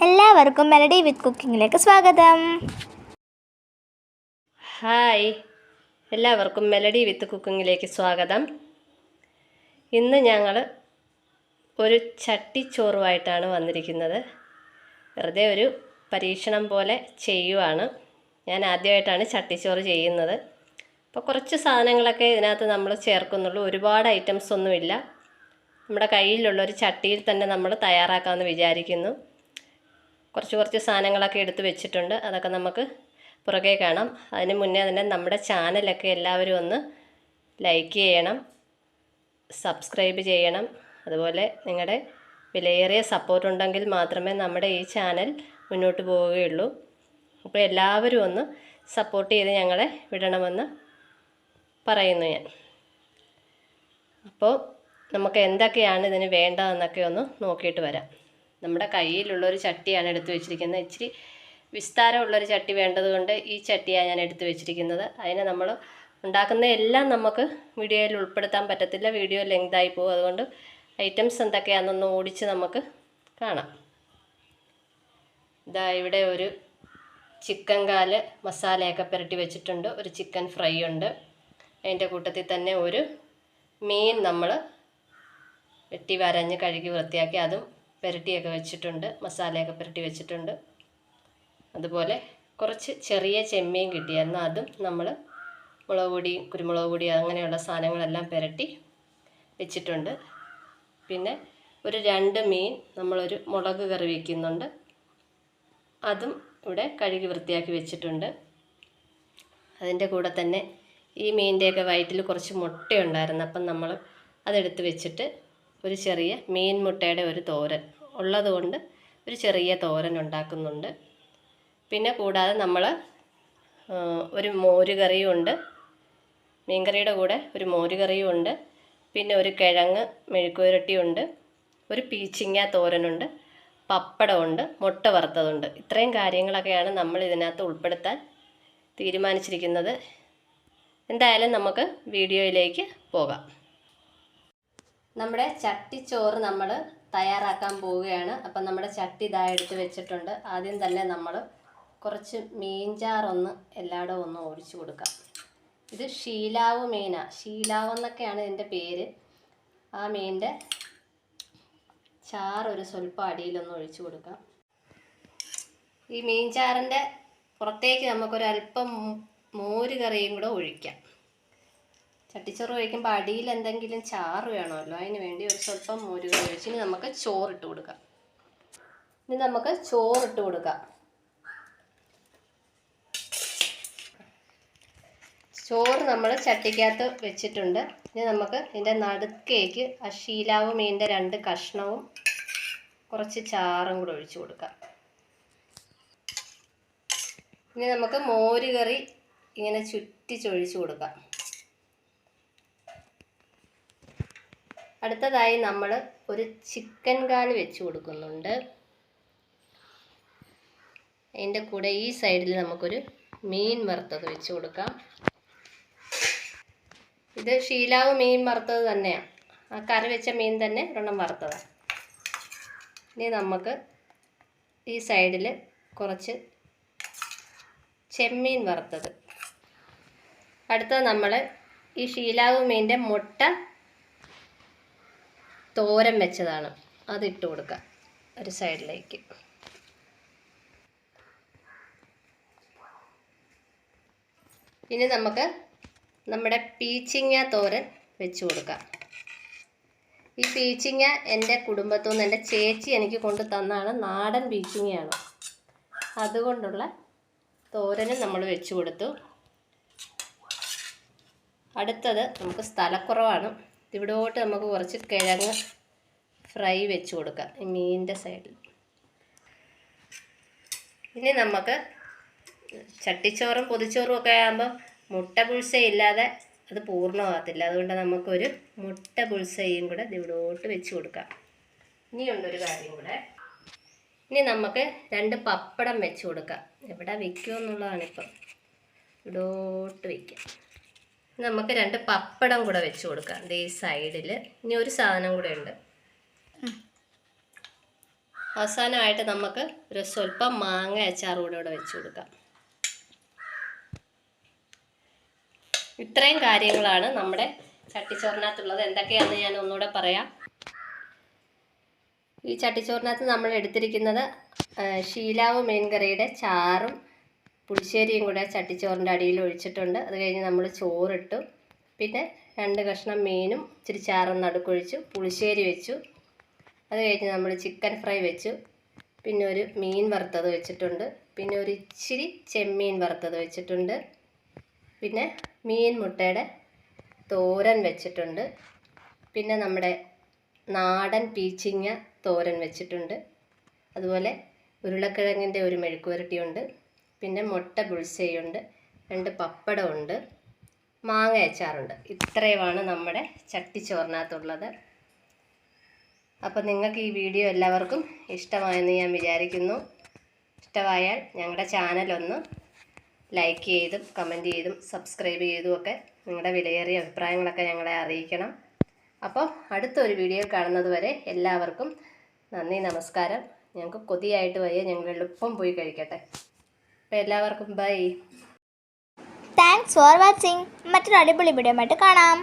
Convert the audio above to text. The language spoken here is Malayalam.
എല്ലാവർക്കും മെലഡി വിത്ത് കുക്കിങ്ങിലേക്ക് സ്വാഗതം. ഹായ്, എല്ലാവർക്കും മെലഡി വിത്ത് കുക്കിങ്ങിലേക്ക് സ്വാഗതം. ഇന്ന് ഞങ്ങൾ ഒരു ചട്ടിച്ചോറുമായിട്ടാണ് വന്നിരിക്കുന്നത്. വെറുതെ ഒരു പരീക്ഷണം പോലെ ചെയ്യുവാണ്. ഞാൻ ആദ്യമായിട്ടാണ് ചട്ടിച്ചോറ് ചെയ്യുന്നത്. അപ്പോൾ കുറച്ച് സാധനങ്ങളൊക്കെ ഇതിനകത്ത് നമ്മൾ ചേർക്കുന്നുള്ളൂ. ഒരുപാട് ഐറ്റംസ് ഒന്നുമില്ല. നമ്മുടെ കയ്യിലുള്ളൊരു ചട്ടിയിൽ തന്നെ നമ്മൾ തയ്യാറാക്കാമെന്ന് വിചാരിക്കുന്നു. കുറച്ച് സാധനങ്ങളൊക്കെ എടുത്ത് വെച്ചിട്ടുണ്ട്. അതൊക്കെ നമുക്ക് പുറകെ കാണാം. അതിന് മുന്നേ തന്നെ നമ്മുടെ ചാനലൊക്കെ എല്ലാവരും ഒന്ന് ലൈക്ക് ചെയ്യണം, സബ്സ്ക്രൈബ് ചെയ്യണം. അതുപോലെ നിങ്ങളുടെ വിലയേറിയ സപ്പോർട്ട് ഉണ്ടെങ്കിൽ മാത്രമേ നമ്മുടെ ഈ ചാനൽ മുന്നോട്ട് പോവുകയുള്ളൂ. അപ്പോൾ എല്ലാവരും ഒന്ന് സപ്പോർട്ട് ചെയ്ത് ഞങ്ങളെ വിടണമെന്ന് പറയുന്നു ഞാൻ. അപ്പോൾ നമുക്ക് എന്തൊക്കെയാണ് ഇതിന് വേണ്ടതെന്നൊക്കെ ഒന്ന് നോക്കിയിട്ട് വരാം. നമ്മുടെ കയ്യിലുള്ളൊരു ചട്ടിയാണ് എടുത്തു വെച്ചിരിക്കുന്നത്. ഇച്ചിരി വിസ്താരമുള്ളൊരു ചട്ടി വേണ്ടതുകൊണ്ട് ഈ ചട്ടിയാണ് ഞാൻ എടുത്തു വെച്ചിരിക്കുന്നത്. അതിന് നമ്മൾ ഉണ്ടാക്കുന്ന എല്ലാം നമുക്ക് വീഡിയോയിൽ ഉൾപ്പെടുത്താൻ പറ്റത്തില്ല, വീഡിയോ ലെങ്തായി പോകും. അതുകൊണ്ട് ഐറ്റംസ് എന്തൊക്കെയാണെന്നൊന്ന് ഓടിച്ച് നമുക്ക് കാണാം. ഇതാ ഇവിടെ ഒരു ചിക്കൻ കാല് മസാലയൊക്കെ പുരട്ടി വെച്ചിട്ടുണ്ട്. ഒരു ചിക്കൻ ഫ്രൈ ഉണ്ട്. അതിൻ്റെ കൂട്ടത്തിൽ തന്നെ ഒരു മീൻ നമ്മൾ വെട്ടി വരഞ്ഞ് കഴുകി വൃത്തിയാക്കി അതും പുരട്ടിയൊക്കെ വെച്ചിട്ടുണ്ട്, മസാലയൊക്കെ പുരട്ടി വെച്ചിട്ടുണ്ട്. അതുപോലെ കുറച്ച് ചെറിയ ചെമ്മീൻ കിട്ടിയായിരുന്നു. അതും നമ്മൾ മുളക് പൊടി, കുരുമുളക് പൊടി അങ്ങനെയുള്ള സാധനങ്ങളെല്ലാം പുരട്ടി വെച്ചിട്ടുണ്ട്. പിന്നെ ഒരു 2 മീൻ നമ്മളൊരു മുളക് കറി വയ്ക്കുന്നുണ്ട്. അതും ഇവിടെ കഴുകി വൃത്തിയാക്കി വെച്ചിട്ടുണ്ട്. അതിൻ്റെ കൂടെ തന്നെ ഈ മീനിൻ്റെയൊക്കെ വയറ്റിൽ കുറച്ച് മുട്ടയുണ്ടായിരുന്നു. അപ്പം നമ്മൾ അതെടുത്ത് വെച്ചിട്ട് ഒരു ചെറിയ മീൻ മുട്ടയുടെ ഒരു തോരൻ ഉള്ളതുകൊണ്ട് ഒരു ചെറിയ തോരൻ ഉണ്ടാക്കുന്നുണ്ട്. പിന്നെ കൂടാതെ നമ്മൾ ഒരു മോരുകറിയും ഉണ്ട്. മീൻകറിയുടെ കൂടെ ഒരു മോരുകറിയും ഉണ്ട്. പിന്നെ ഒരു കിഴങ്ങ് മെഴുക്കുവരട്ടിയുണ്ട്, ഒരു പീച്ചിങ്ങ തോരനുണ്ട്, പപ്പടമുണ്ട്, മുട്ട വറുത്തതുണ്ട്. ഇത്രയും കാര്യങ്ങളൊക്കെയാണ് നമ്മൾ ഇതിനകത്ത് ഉൾപ്പെടുത്താൻ തീരുമാനിച്ചിരിക്കുന്നത്. എന്തായാലും നമുക്ക് വീഡിയോയിലേക്ക് പോകാം. നമ്മുടെ ചട്ടിച്ചോറ് നമ്മൾ തയ്യാറാക്കാൻ പോവുകയാണ്. അപ്പം നമ്മുടെ ചട്ടി ഇതാ എടുത്ത് വെച്ചിട്ടുണ്ട്. ആദ്യം തന്നെ നമ്മൾ കുറച്ച് മീൻചാറൊന്ന് എല്ലായിടവും ഒന്ന് ഒഴിച്ചു കൊടുക്കാം. ഇത് ഷീലാവ് മീനാണ്, ഷീലാവ് എന്നൊക്കെയാണ് ഇതിൻ്റെ പേര്. ആ മീനിൻ്റെ ചാറ് ഒരു സ്വല്പം അടിയിലൊന്ന് ഒഴിച്ചു കൊടുക്കാം. ഈ മീൻചാറിൻ്റെ പുറത്തേക്ക് നമുക്കൊരല്പം മോര് കറിയും കൂടെ ഒഴിക്കാം. ചട്ടിച്ചോറ് ഒഴിക്കുമ്പോൾ അടിയിൽ എന്തെങ്കിലും ചാറ് വേണമല്ലോ, അതിന് വേണ്ടി ഒരു സ്വല്പം മോര് കറി ഒഴിച്ച് ഇനി നമുക്ക് ചോറിട്ട് കൊടുക്കാം. ചോറ് നമ്മൾ ചട്ടിക്കകത്ത് വെച്ചിട്ടുണ്ട്. ഇനി നമുക്ക് ഇതിൻ്റെ നടുക്കേക്ക് ആ ഷീലാവ് മീനിൻ്റെ 2 കഷ്ണവും കുറച്ച് ചാറും കൂടെ ഒഴിച്ചു കൊടുക്കാം. ഇനി നമുക്ക് മോര് കറി ഇങ്ങനെ ചുറ്റിച്ചൊഴിച്ച് കൊടുക്കാം. അടുത്തതായി നമ്മൾ ഒരു ചിക്കൻ കാല് വെച്ച് കൊടുക്കുന്നുണ്ട്. അതിൻ്റെ കൂടെ ഈ സൈഡിൽ നമുക്കൊരു മീൻ വറുത്തത് വെച്ച് കൊടുക്കാം. ഇത് ഷീലാവ് മീൻ വറുത്തത് തന്നെയാണ്, ആ കറി വെച്ച മീൻ തന്നെ ഒരെണ്ണം വറുത്തതാണ്. ഇനി നമുക്ക് ഈ സൈഡിൽ കുറച്ച് ചെമ്മീൻ വറുത്തത്. അടുത്തത് നമ്മൾ ഈ ഷീലാവ് മീനിൻ്റെ മുട്ട തോരൻ വെച്ചതാണ്, അതിട്ട് കൊടുക്കാം ഒരു സൈഡിലേക്ക്. ഇനി നമുക്ക് നമ്മുടെ പീച്ചിങ്ങ തോരൻ വെച്ച് കൊടുക്കാം. ഈ പീച്ചിങ്ങ എൻ്റെ കുടുംബത്തു നിന്ന് എൻ്റെ ചേച്ചി എനിക്ക് കൊണ്ട് തന്നാണ്, നാടൻ പീച്ചിങ്ങയാണ്. അതുകൊണ്ടുള്ള തോരനും നമ്മൾ വെച്ച് കൊടുത്തു. അടുത്തത് നമുക്ക് സ്ഥലക്കുറവാണ്, ഇവിടോട്ട് നമുക്ക് കുറച്ച് കിഴങ്ങ് ഫ്രൈ വെച്ച് കൊടുക്കാം ഈ മീനിൻ്റെ സൈഡിൽ. ഇനി നമുക്ക് ചട്ടിച്ചോറും പൊതിച്ചോറും ഒക്കെ ആകുമ്പോൾ മുട്ട ബുൾസൈ അത് പൂർണ്ണമാകത്തില്ല. അതുകൊണ്ട് നമുക്കൊരു മുട്ട ബുൾസൈയും കൂടെ ഇവിടോട്ട് വെച്ച് കൊടുക്കാം. ഇനിയുണ്ടൊരു കാര്യം കൂടെ, ഇനി നമുക്ക് 2 പപ്പടം വെച്ച് കൊടുക്കാം. എവിടെ വയ്ക്കുമെന്നുള്ളതാണിപ്പം, ഇവിടോട്ട് വയ്ക്കാം. നമുക്ക് 2 പപ്പടം കൂടെ വെച്ച് കൊടുക്കാം ഈ സൈഡിൽ. ഇനി ഒരു സാധനം കൂടെ ഉണ്ട്, അവസാനമായിട്ട് നമുക്ക് ഒരു സ്വല്പം മാങ്ങ അച്ചാർ കൂടെ ഇവിടെ വെച്ച് കൊടുക്കാം. ഇത്രയും കാര്യങ്ങളാണ് നമ്മുടെ ചട്ടിച്ചോറിനകത്തുള്ളത്. എന്തൊക്കെയാണെന്ന് ഞാൻ ഒന്നുകൂടെ പറയാം. ഈ ചട്ടിച്ചോറിനകത്ത് നമ്മൾ എടുത്തിരിക്കുന്നത് ഷീലാവ് മീൻ കറിയുടെ ചാറും പുളിശ്ശേരിയും കൂടെ ചട്ടിച്ചോറിൻ്റെ അടിയിൽ ഒഴിച്ചിട്ടുണ്ട്. അത് കഴിഞ്ഞ് നമ്മൾ ചോറിട്ടു, പിന്നെ 2 കഷ്ണം മീനും ഇച്ചിരി ചാറും നടുക്കൊഴിച്ചു, പുളിശ്ശേരി വെച്ചു. അത് കഴിഞ്ഞ് നമ്മൾ ചിക്കൻ ഫ്രൈ വെച്ചു, പിന്നെ ഒരു മീൻ വറുത്തത് വെച്ചിട്ടുണ്ട്, പിന്നെ ഒരു ഇച്ചിരി ചെമ്മീൻ വറുത്തത് വെച്ചിട്ടുണ്ട്, പിന്നെ മീൻ മുട്ടയുടെ തോരൻ വെച്ചിട്ടുണ്ട്, പിന്നെ നമ്മുടെ നാടൻ പീച്ചിങ്ങ തോരൻ വെച്ചിട്ടുണ്ട്, അതുപോലെ ഉരുളക്കിഴങ്ങിൻ്റെ ഒരു മെഴുക്കുവരട്ടിയുണ്ട്, പിന്നെ മുട്ട ബുൾസയുണ്ട്, 2 പപ്പടമുണ്ട്, മാങ്ങ അച്ചാറുണ്ട്. ഇത്രയുമാണ് നമ്മുടെ ചട്ടിച്ചോറിനകത്തുള്ളത്. അപ്പോൾ നിങ്ങൾക്ക് ഈ വീഡിയോ എല്ലാവർക്കും ഇഷ്ടമായെന്ന് ഞാൻ വിചാരിക്കുന്നു. ഇഷ്ടമായാൽ ഞങ്ങളുടെ ചാനലൊന്ന് ലൈക്ക് ചെയ്തും കമൻറ്റ് ചെയ്തും സബ്സ്ക്രൈബ് ചെയ്തുമൊക്കെ നിങ്ങളുടെ വിലയേറിയ അഭിപ്രായങ്ങളൊക്കെ ഞങ്ങളെ അറിയിക്കണം. അപ്പോൾ അടുത്തൊരു വീഡിയോയിൽ കാണുന്നത് വരെ എല്ലാവർക്കും നന്ദി, നമസ്കാരം. ഞങ്ങൾക്ക് കൊതിയായിട്ട് വയ്യ, ഞങ്ങൾ എളുപ്പം പോയി കഴിക്കട്ടെ. അപ്പോൾ എല്ലാവർക്കും ബൈ. Thanks for watching. മറ്റൊരു അടിപൊളി വീഡിയോ ആയിട്ട് കാണാം.